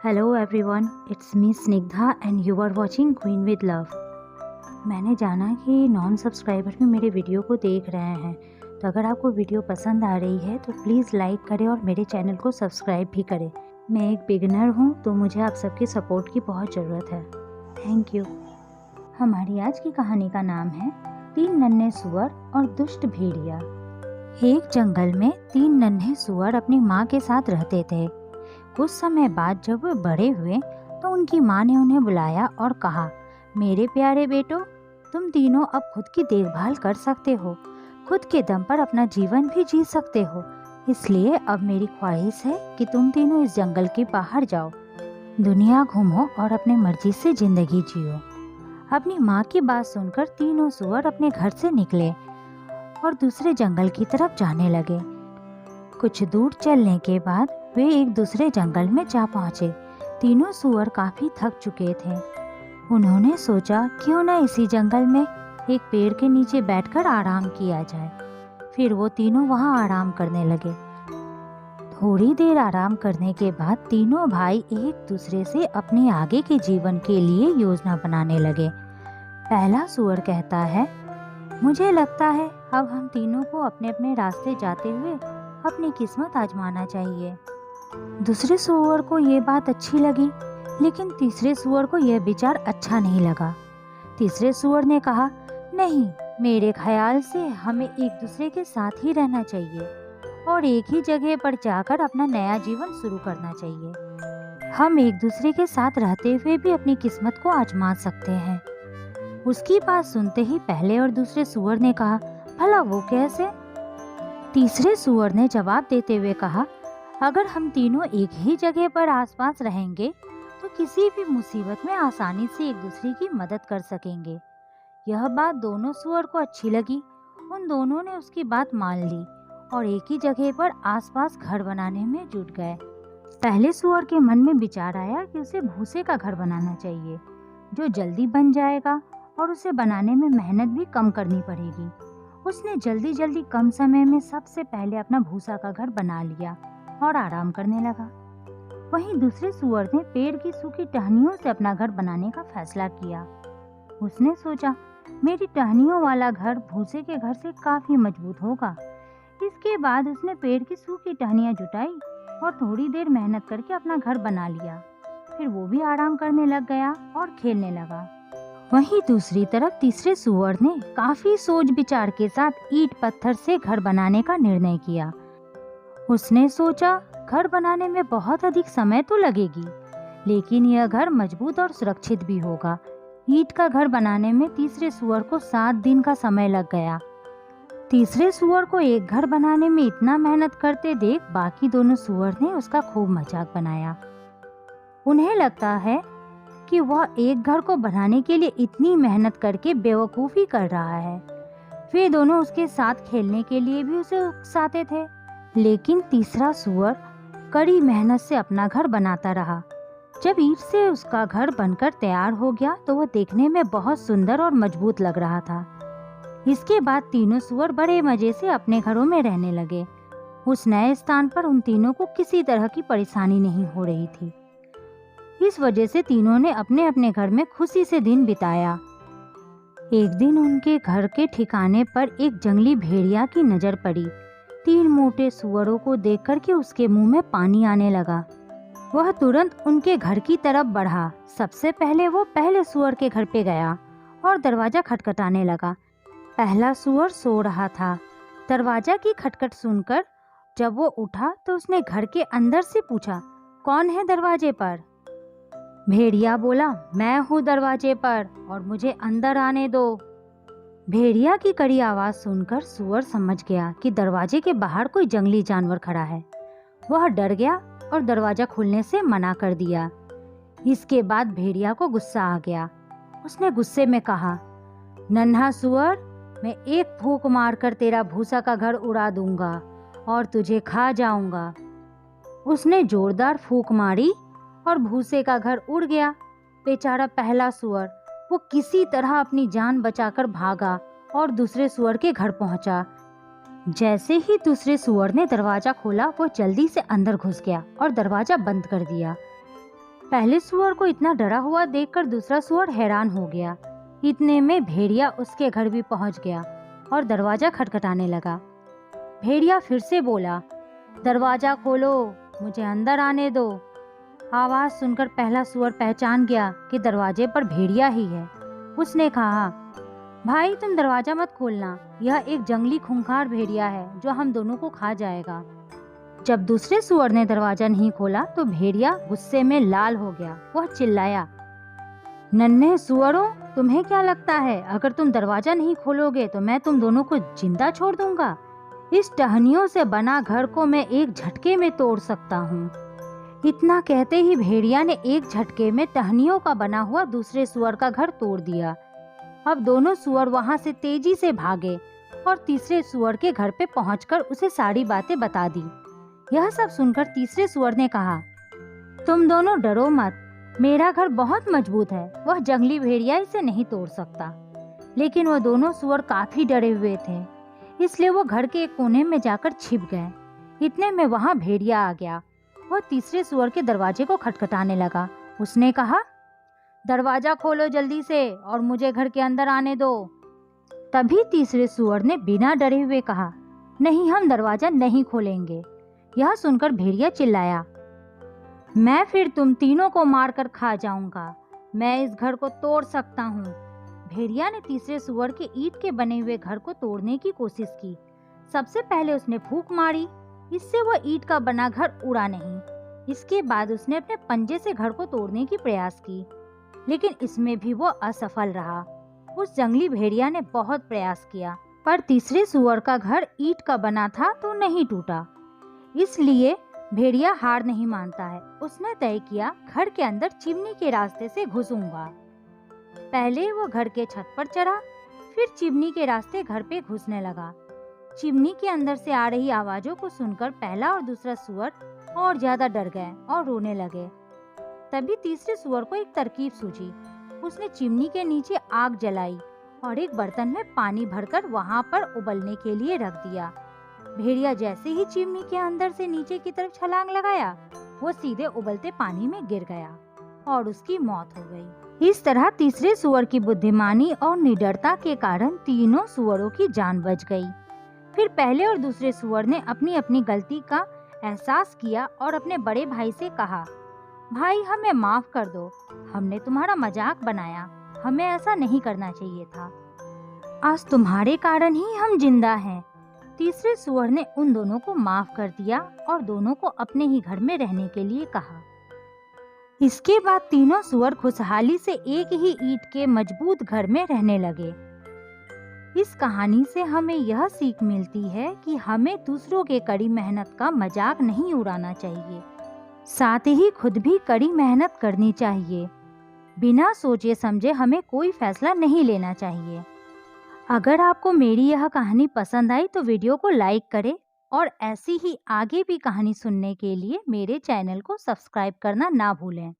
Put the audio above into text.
Hello everyone, it's me Snigdha and you are watching Queen with Love. मैंने जाना कि non subscriber भी मेरे वीडियो को देख रहे हैं, तो अगर आपको वीडियो पसंद आ रही है तो प्लीज़ लाइक करें और मेरे चैनल को सब्सक्राइब भी करें। मैं एक बिगिनर हूँ तो मुझे आप सबके सपोर्ट की बहुत ज़रूरत है। Thank you. हमारी आज की कहानी का नाम है 3 नन्हे सुअर और दुष्ट भेड़िया। एक जंगल में 3 नन्हे सुअर अपनी माँ के साथ रहते थे। कुछ समय बाद जब वे बड़े हुए तो उनकी माँ ने उन्हें बुलाया और कहा, मेरे प्यारे बेटो, तुम तीनों अब खुद की देखभाल कर सकते हो, खुद के दम पर अपना जीवन भी जी सकते हो। इसलिए अब मेरी ख्वाहिश है कि तुम तीनों इस जंगल के बाहर जाओ, दुनिया घूमो और अपने मर्जी से जिंदगी जियो। अपनी माँ की बात सुनकर तीनों सुअर अपने घर से निकले और दूसरे जंगल की तरफ जाने लगे। कुछ दूर चलने के बाद वे एक दूसरे जंगल में जा पहुंचे। तीनों सुअर काफी थक चुके थे। उन्होंने सोचा क्यों न इसी जंगल में एक पेड़ के नीचे बैठकर आराम किया जाए। फिर वो तीनों वहां आराम करने लगे। थोड़ी देर आराम करने के बाद तीनों भाई एक दूसरे से अपने आगे के जीवन के लिए योजना बनाने लगे। पहला सुअर कहता है, मुझे लगता है अब हम तीनों को अपने अपने रास्ते जाते हुए अपनी किस्मत आजमाना चाहिए। दूसरे सुअर को ये बात अच्छी लगी, लेकिन तीसरे सुअर को यह विचार अच्छा नहीं लगा। तीसरे सुअर ने कहा, नहीं, मेरे ख्याल से हमें एक दूसरे के साथ ही रहना चाहिए और एक ही जगह पर जाकर अपना नया जीवन शुरू करना चाहिए। हम एक दूसरे के साथ रहते हुए भी अपनी किस्मत को आजमा सकते हैं। उसकी बात सुनते ही पहले और दूसरे सुअर ने कहा, भला वो कैसे? तीसरे सुअर ने जवाब देते हुए कहा, अगर हम तीनों एक ही जगह पर आसपास रहेंगे तो किसी भी मुसीबत में आसानी से एक दूसरे की मदद कर सकेंगे। यह बात दोनों सुअर को अच्छी लगी। उन दोनों ने उसकी बात मान ली और एक ही जगह पर आसपास घर बनाने में जुट गए। पहले सुअर के मन में विचार आया कि उसे भूसे का घर बनाना चाहिए, जो जल्दी बन जाएगा और उसे बनाने में मेहनत भी कम करनी पड़ेगी। उसने जल्दी जल्दी कम समय में सबसे पहले अपना भूसा का घर बना लिया और आराम करने लगा। वहीं दूसरे सुअर ने पेड़ की सूखी टहनियों से अपना घर बनाने का फैसला किया। उसने सोचा, मेरी टहनियों वाला घर भूसे के घर से काफी मजबूत होगा। इसके बाद उसने पेड़ की सूखी टहनियां जुटाई और थोड़ी देर मेहनत करके अपना घर बना लिया। फिर वो भी आराम करने लग गया और खेलने लगा। वहीं दूसरी तरफ तीसरे सुअर ने काफी सोच विचार के साथ ईंट पत्थर से घर बनाने का निर्णय किया। उसने सोचा, घर बनाने में बहुत अधिक समय तो लगेगी, लेकिन यह घर मजबूत और सुरक्षित भी होगा। ईंट का घर बनाने में तीसरे सुअर को 7 दिन का समय लग गया। तीसरे सुअर को एक घर बनाने में इतना मेहनत करते देख बाकी दोनों सुअर ने उसका खूब मजाक बनाया। उन्हें लगता है कि वह एक घर को बनाने के लिए इतनी मेहनत करके बेवकूफ़ी कर रहा है। वे दोनों उसके साथ खेलने के लिए भी उसे उकसाते थे, लेकिन तीसरा सुअर कड़ी मेहनत से अपना घर बनाता रहा। जब ईंट से उसका घर बनकर तैयार हो गया तो वह देखने में बहुत सुंदर और मजबूत लग रहा था। इसके बाद तीनों सुअर बड़े मजे से अपने घरों में रहने लगे। उस नए स्थान पर उन तीनों को किसी तरह की परेशानी नहीं हो रही थी। इस वजह से तीनों ने अपने अपने घर में खुशी से दिन बिताया। एक दिन उनके घर के ठिकाने पर एक जंगली भेड़िया की नजर पड़ी। 3 मोटे सुअरों को देख कर के उसके मुंह में पानी आने लगा। वह तुरंत उनके घर की तरफ बढ़ा। सबसे पहले वो पहले सुअर के घर पे गया और दरवाजा खटखटाने लगा। पहला सुअर सो रहा था। दरवाजा की खटखट सुनकर जब वो उठा तो उसने घर के अंदर से पूछा, कौन है दरवाजे पर? भेड़िया बोला, मैं हूँ दरवाजे पर और मुझे अंदर आने दो। भेड़िया की कड़ी आवाज सुनकर सुअर समझ गया कि दरवाजे के बाहर कोई जंगली जानवर खड़ा है। वह डर गया और दरवाजा खोलने से मना कर दिया। इसके बाद भेड़िया को गुस्सा आ गया। उसने गुस्से में कहा, नन्हा सुअर, मैं एक फूंक मारकर तेरा भूसा का घर उड़ा दूंगा और तुझे खा जाऊंगा। उसने जोरदार फूंक मारी और भूसे का घर उड़ गया। बेचारा पहला सुअर, वो किसी तरह अपनी जान बचाकर भागा और दूसरे सुअर के घर पहुंचा। जैसे ही दूसरे सुअर ने दरवाजा खोला वो जल्दी से अंदर घुस गया और दरवाजा बंद कर दिया। पहले सुअर को इतना डरा हुआ देखकर दूसरा सुअर हैरान हो गया। इतने में भेड़िया उसके घर भी पहुंच गया और दरवाजा खटखटाने लगा। भेड़िया फिर से बोला, दरवाजा खोलो, मुझे अंदर आने दो। आवाज सुनकर पहला सुअर पहचान गया कि दरवाजे पर भेड़िया ही है। उसने कहा, भाई तुम दरवाजा मत खोलना, यह एक जंगली खूंखार भेड़िया है जो हम दोनों को खा जाएगा। जब दूसरे सुअर ने दरवाजा नहीं खोला तो भेड़िया गुस्से में लाल हो गया। वह चिल्लाया, नन्हे सुअरों, तुम्हें क्या लगता है अगर तुम दरवाजा नहीं खोलोगे तो मैं तुम दोनों को जिंदा छोड़ दूंगा? इस टहनियों से बना घर को मैं एक झटके में तोड़ सकता हूँ। इतना कहते ही भेड़िया ने एक झटके में टहनियों का बना हुआ दूसरे सुअर का घर तोड़ दिया। अब दोनों सुअर वहां से तेजी से भागे और तीसरे सुअर के घर पे पहुंचकर उसे सारी बातें बता दी। यह सब सुनकर तीसरे सुअर ने कहा, तुम दोनों डरो मत, मेरा घर बहुत मजबूत है, वह जंगली भेड़िया इसे नहीं तोड़ सकता। लेकिन वह दोनों सुअर काफी डरे हुए थे, इसलिए वो घर के एक कोने में जाकर छिप गए। इतने में वहां भेड़िया आ गया। वह तीसरे सुअर के दरवाजे को खटखटाने लगा। उसने कहा, दरवाजा खोलो जल्दी से और मुझे घर के अंदर आने दो। तभी तीसरे सुअर ने बिना डरे हुए कहा, नहीं, हम दरवाजा नहीं खोलेंगे। यह सुनकर भेड़िया चिल्लाया, मैं फिर तुम तीनों को मारकर खा जाऊंगा, मैं इस घर को तोड़ सकता हूँ। भेड़िया ने तीसरे सुअर के ईंट के बने हुए घर को तोड़ने की कोशिश की। सबसे पहले उसने फूंक मारी, इससे वह ईंट का बना घर उड़ा नहीं। इसके बाद उसने अपने पंजे से घर को तोड़ने की प्रयास की, लेकिन इसमें भी वो असफल रहा। उस जंगली भेड़िया ने बहुत प्रयास किया, पर तीसरे सुअर का घर ईंट का बना था तो नहीं टूटा। इसलिए भेड़िया हार नहीं मानता है। उसने तय किया, घर के अंदर चिमनी के रास्ते से घुसूंगा। पहले वो घर के छत पर चढ़ा, फिर चिमनी के रास्ते घर पे घुसने लगा। चिमनी के अंदर से आ रही आवाजों को सुनकर पहला और दूसरा सुअर और ज्यादा डर गए और रोने लगे। तभी तीसरे सुअर को एक तरकीब सूझी। उसने चिमनी के नीचे आग जलाई और एक बर्तन में पानी भरकर वहां पर उबलने के लिए रख दिया। भेड़िया जैसे ही चिमनी के अंदर से नीचे की तरफ छलांग लगाया, वो सीधे उबलते पानी में गिर गया और उसकी मौत हो गई। इस तरह तीसरे सुअर की बुद्धिमानी और निडरता के कारण तीनों सुअरों की जान बच गई। फिर पहले और दूसरे सुअर ने अपनी अपनी गलती का एहसास किया और अपने बड़े भाई से कहा, भाई हमें माफ कर दो, हमने तुम्हारा मजाक बनाया, हमें ऐसा नहीं करना चाहिए था। आज तुम्हारे कारण ही हम जिंदा हैं। तीसरे सुअर ने उन दोनों को माफ कर दिया और दोनों को अपने ही घर में रहने के लिए कहा। इसके बाद तीनों सुअर खुशहाली से एक ही ईंट के मजबूत घर में रहने लगे। इस कहानी से हमें यह सीख मिलती है कि हमें दूसरों के कड़ी मेहनत का मजाक नहीं उड़ाना चाहिए, साथ ही खुद भी कड़ी मेहनत करनी चाहिए। बिना सोचे समझे हमें कोई फैसला नहीं लेना चाहिए। अगर आपको मेरी यह कहानी पसंद आई तो वीडियो को लाइक करें और ऐसी ही आगे भी कहानी सुनने के लिए मेरे चैनल को सब्सक्राइब करना ना भूलें।